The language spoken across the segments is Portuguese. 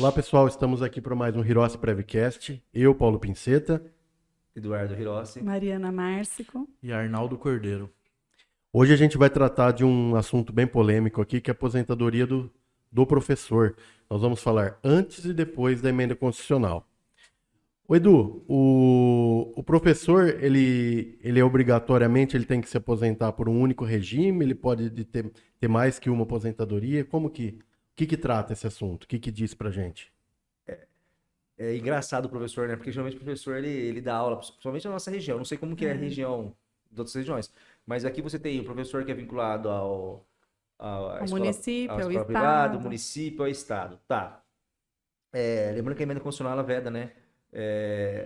Olá pessoal, estamos aqui para mais um Hirossi Prevcast. Eu, Paulo Pinceta. Eduardo Hirossi. Mariana Márcico. E Arnaldo Cordeiro. Hoje a gente vai tratar de um assunto bem polêmico aqui, que é a aposentadoria do professor. Nós vamos falar antes e depois da emenda constitucional. O Edu, o professor, ele é obrigatoriamente, ele tem que se aposentar por um único regime, ele pode ter mais que uma aposentadoria? O que trata esse assunto? O que diz pra gente? É engraçado o professor, né? Porque geralmente o professor, ele dá aula, principalmente na nossa região. Não sei como que é a região de outras regiões, mas aqui você tem o professor que é vinculado ao município, à ao escola privada, estado. ao município, ao estado. Tá. Lembrando que a emenda constitucional, ela veda, né?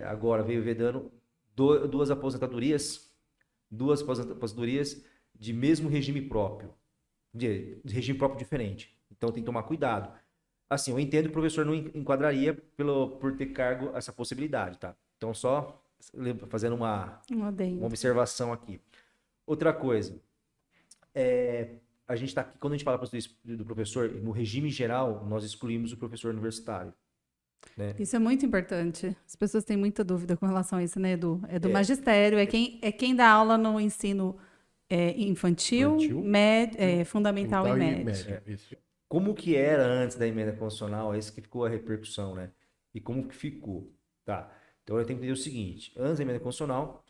Agora veio vedando duas aposentadorias de mesmo regime próprio, de regime próprio diferente. Então tem que tomar cuidado. Assim, eu entendo que o professor não enquadraria por ter cargo essa possibilidade, tá? Então só fazendo uma observação aqui. Outra coisa, a gente tá aqui, quando a gente fala do professor, no regime geral, nós excluímos o professor universitário. Né? Isso é muito importante. As pessoas têm muita dúvida com relação a isso, né, Edu? É do magistério, é quem dá aula no ensino infantil, fundamental e médio. Isso. Como que era antes da emenda constitucional, esse que ficou a repercussão, né? E como que ficou, tá? Então eu tenho que entender o seguinte, antes da emenda constitucional,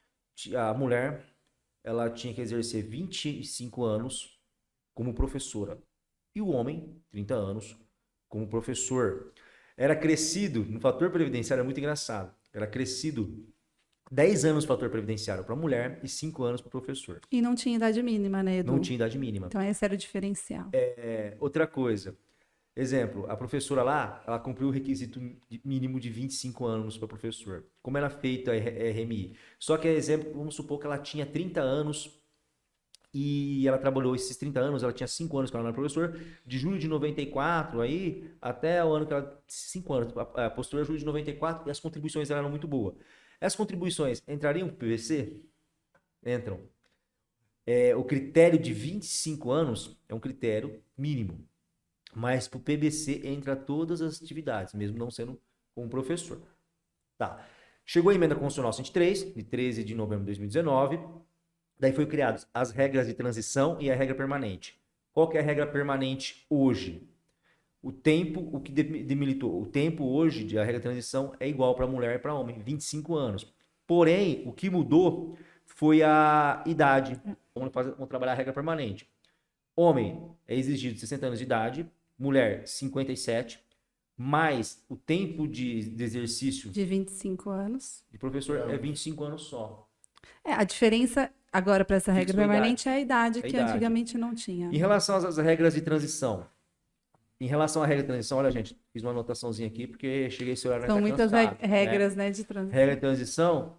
a mulher, ela tinha que exercer 25 anos como professora. E o homem, 30 anos, como professor. Era crescido, no fator previdenciário é muito engraçado, era crescido 10 anos no fator previdenciário para a mulher e 5 anos para o professor. E não tinha idade mínima, né, Edu? Não tinha idade mínima. Então esse era o diferencial. Outra coisa, exemplo, a professora lá, ela cumpriu o requisito mínimo de 25 anos para professor. Como era feito a RMI? Só que, exemplo, vamos supor que ela tinha 30 anos e ela trabalhou esses 30 anos, ela tinha 5 anos que ela não era professor, de julho de 94 aí, até o ano que ela... 5 anos, a postura julho de 94, e as contribuições eram muito boas. Essas contribuições entrariam para o PVC? Entram. O critério de 25 anos é um critério mínimo, mas para o PBC entra todas as atividades, mesmo não sendo como professor. Tá. Chegou a emenda constitucional 103, de 13 de novembro de 2019, daí foi criadas as regras de transição e a regra permanente. Qual que é a regra permanente hoje? O tempo, o que demilitou, o tempo hoje de a regra de transição é igual para mulher e para homem, 25 anos. Porém, o que mudou foi a idade. Vamos trabalhar a regra permanente. Homem é exigido 60 anos de idade, mulher 57, mais o tempo de exercício de 25 anos. De professor é 25 anos só. A diferença agora para essa regra permanente é a idade, que antigamente não tinha. Em relação às regras de transição. Em relação à regra de transição, olha, gente, fiz uma anotaçãozinha aqui porque cheguei esse horário. São muitas regras, né, de transição. Regra de transição,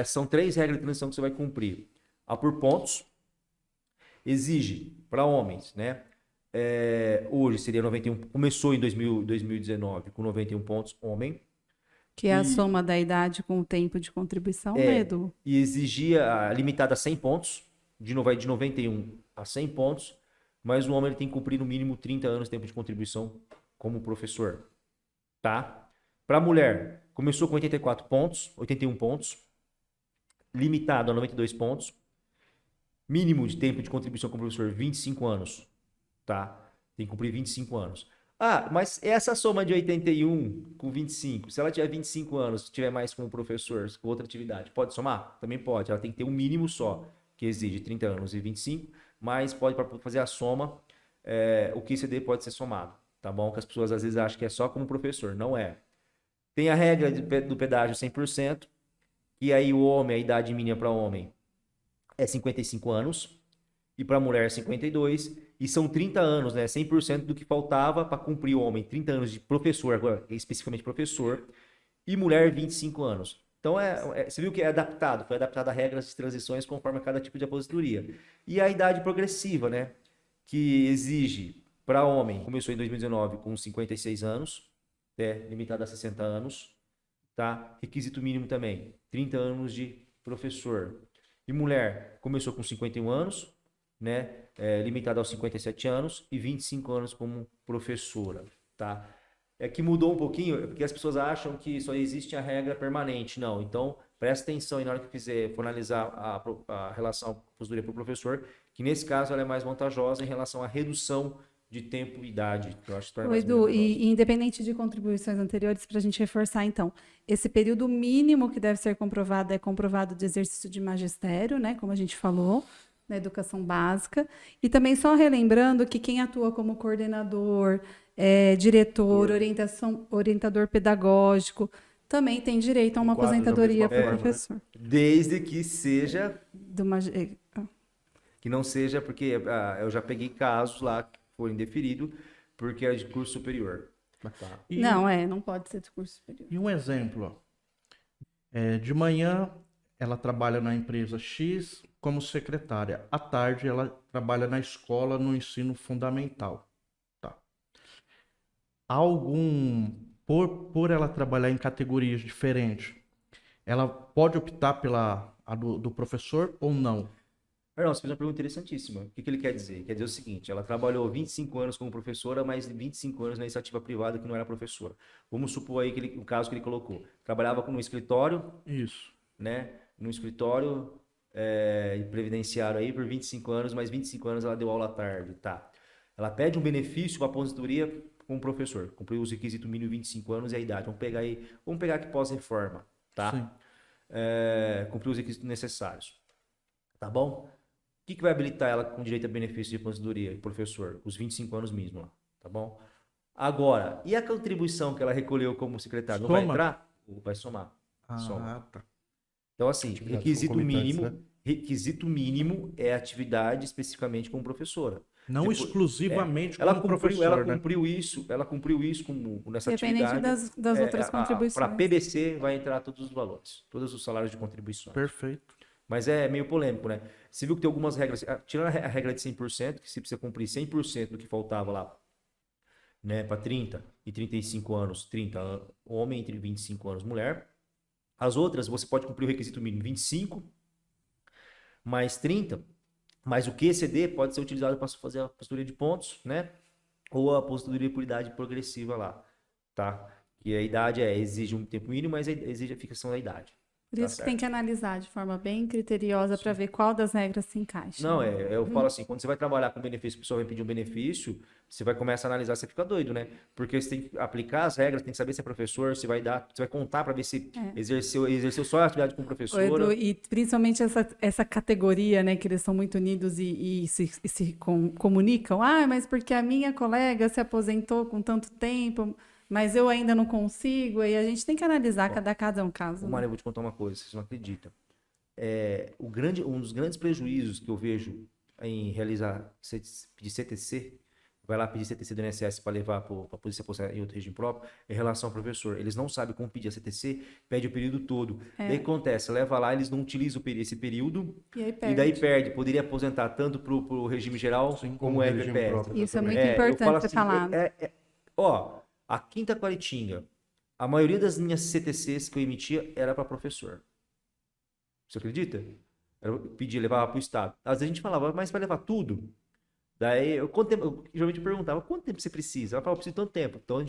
são 3 regras de transição que você vai cumprir. A por pontos, exige para homens, né? Hoje seria 91, começou em 2019 com 91 pontos, homem. Que é a soma da idade com o tempo de contribuição, né, Edu? E exigia limitada a 100 pontos, de 91 a 100 pontos, mas o homem ele tem que cumprir no mínimo 30 anos de tempo de contribuição como professor, tá? Para a mulher, começou com 81 pontos, limitado a 92 pontos, mínimo de tempo de contribuição como professor, 25 anos, tá? Tem que cumprir 25 anos. Mas essa soma de 81 com 25, se ela tiver 25 anos, tiver mais como professor, com outra atividade, pode somar? Também pode, ela tem que ter um mínimo só, que exige 30 anos e 25, mas pode, para fazer a soma, o QCD pode ser somado, tá bom? Que as pessoas às vezes acham que é só como professor, não é. Tem a regra do pedágio 100%, e aí o homem, a idade mínima para homem é 55 anos, e para a mulher 52, e são 30 anos, né? 100% do que faltava para cumprir o homem, 30 anos de professor, agora especificamente professor, e mulher 25 anos. Então, você viu que foi adaptado a regras de transições conforme a cada tipo de aposentadoria. E a idade progressiva, né? Que exige, para homem, começou em 2019 com 56 anos, limitado a 60 anos, tá? Requisito mínimo também, 30 anos de professor. E mulher, começou com 51 anos, né? Limitado aos 57 anos e 25 anos como professora, tá? É que mudou um pouquinho, porque as pessoas acham que só existe a regra permanente. Não, então presta atenção aí na hora que for analisar a relação aposentadoria para o professor, que nesse caso ela é mais vantajosa em relação à redução de tempo e idade, que eu acho que torna mais Edu, vantajosa. e independente de contribuições anteriores, para a gente reforçar, então, esse período mínimo que deve ser comprovado é comprovado de exercício de magistério, né, como a gente falou, na educação básica, e também só relembrando que quem atua como coordenador, diretor, orientador pedagógico, também tem direito a uma Enquadra da aposentadoria mesma para o forma, né? professor. Desde que seja, Do que não seja, porque eu já peguei casos lá que foram indeferidos porque é de curso superior. Tá. E, não pode ser de curso superior. e um exemplo, ó. De manhã ela trabalha na empresa X como secretária. À tarde ela trabalha na escola no ensino fundamental. Tá. Por ela trabalhar em categorias diferentes, ela pode optar pela do professor ou não? Não, você fez uma pergunta interessantíssima. O que ele quer dizer? Quer dizer o seguinte, ela trabalhou 25 anos como professora, mas 25 anos na iniciativa privada que não era professora. Vamos supor aí o caso que ele colocou. Trabalhava no escritório, Isso. né? No escritório previdenciário aí por 25 anos, mas 25 anos ela deu aula à tarde, tá? Ela pede um benefício para aposentadoria como professor. Cumpriu os requisitos mínimo 25 anos e a idade. Vamos pegar aqui pós-reforma, tá? Sim. Cumpriu os requisitos necessários. Tá bom? O que vai habilitar ela com direito a benefício de aposentadoria, professor? Os 25 anos mesmo, lá, tá bom? Agora, e a contribuição que ela recolheu como secretário? Não vai Soma? entrar? Vai somar. Soma. Ah, tá. Então, assim, Atividades requisito concomitantes, mínimo, né? requisito mínimo é atividade especificamente como professora. Não Depois- exclusivamente Ela como cumpriu, professor, ela né? cumpriu isso, nessa Independente atividade. das outras contribuições. Para PBC vai entrar todos os valores, todos os salários de contribuição. Perfeito. Mas é meio polêmico, né? Você viu que tem algumas regras, tirando a regra de 100%, que se precisa cumprir 100% do que faltava lá, né, para 30 e 35 anos, 30 homem, entre 25 anos mulher. As outras, você pode cumprir o requisito mínimo 25 mais 30, mas o que exceder pode ser utilizado para fazer a aposentadoria de pontos, né? Ou a aposentadoria por idade progressiva lá, tá? Que a idade exige um tempo mínimo, mas exige a fixação da idade. Por isso que tem que analisar de forma bem criteriosa para ver qual das regras se encaixa. Não, eu falo assim, quando você vai trabalhar com benefício, a pessoa vai pedir um benefício, você vai começar a analisar, você fica doido, né? Porque você tem que aplicar as regras, tem que saber se é professor, você vai contar para ver se exerceu só a atividade como professora. Edu, e principalmente essa categoria, né, que eles são muito unidos e se comunicam. Ah, mas porque a minha colega se aposentou com tanto tempo, mas eu ainda não consigo, e a gente tem que analisar cada um caso. Mário, eu vou te contar uma coisa, vocês não acreditam. Um dos grandes prejuízos que eu vejo em pedir CTC, vai lá pedir CTC do INSS para levar para a polícia em outro regime próprio, em relação ao professor. Eles não sabem como pedir a CTC, pede o período todo. Daí acontece, leva lá, eles não utilizam esse período, e daí perde. Poderia aposentar tanto para o regime geral como o RPPS. Isso é muito importante você falar. A Quinta Quaritinga, a maioria das minhas CTCs que eu emitia era para professor. Você acredita? Eu pedia, levava para o Estado. Às vezes a gente falava, mas vai levar tudo? Daí, eu geralmente perguntava, quanto tempo você precisa? Ela falava, eu preciso de tanto tempo. Então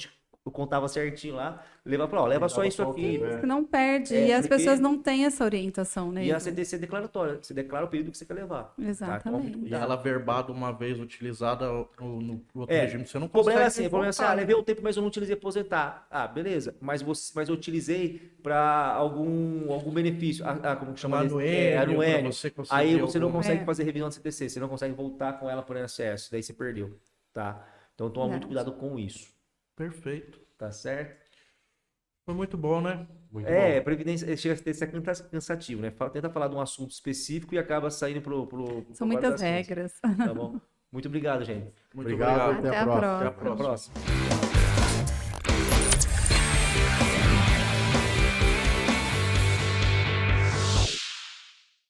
eu contava certinho lá, levava para lá, leva só isso aqui. Você não perde, e as pessoas não têm essa orientação, né? E a CTC é declaratória, você declara o período que você quer levar. Exatamente. E ela verbada uma vez utilizada no outro regime, você não O problema consegue. é assim, levei o tempo, mas eu não utilizei para aposentar. Ah, beleza, mas eu utilizei para algum benefício. Como que chama? Anuênio, Aí você não consegue fazer revisão da CTC, você não consegue voltar com ela por INSS, daí você perdeu, tá? Então toma muito cuidado com isso. Perfeito. Tá certo? Foi muito bom, né? Muito bom. Previdência chega a ser cansativo, né? Tenta falar de um assunto específico e acaba saindo São muitas regras. Tá bom? Muito obrigado, gente. Muito Obrigado. obrigado. Até a próxima. Até a próxima.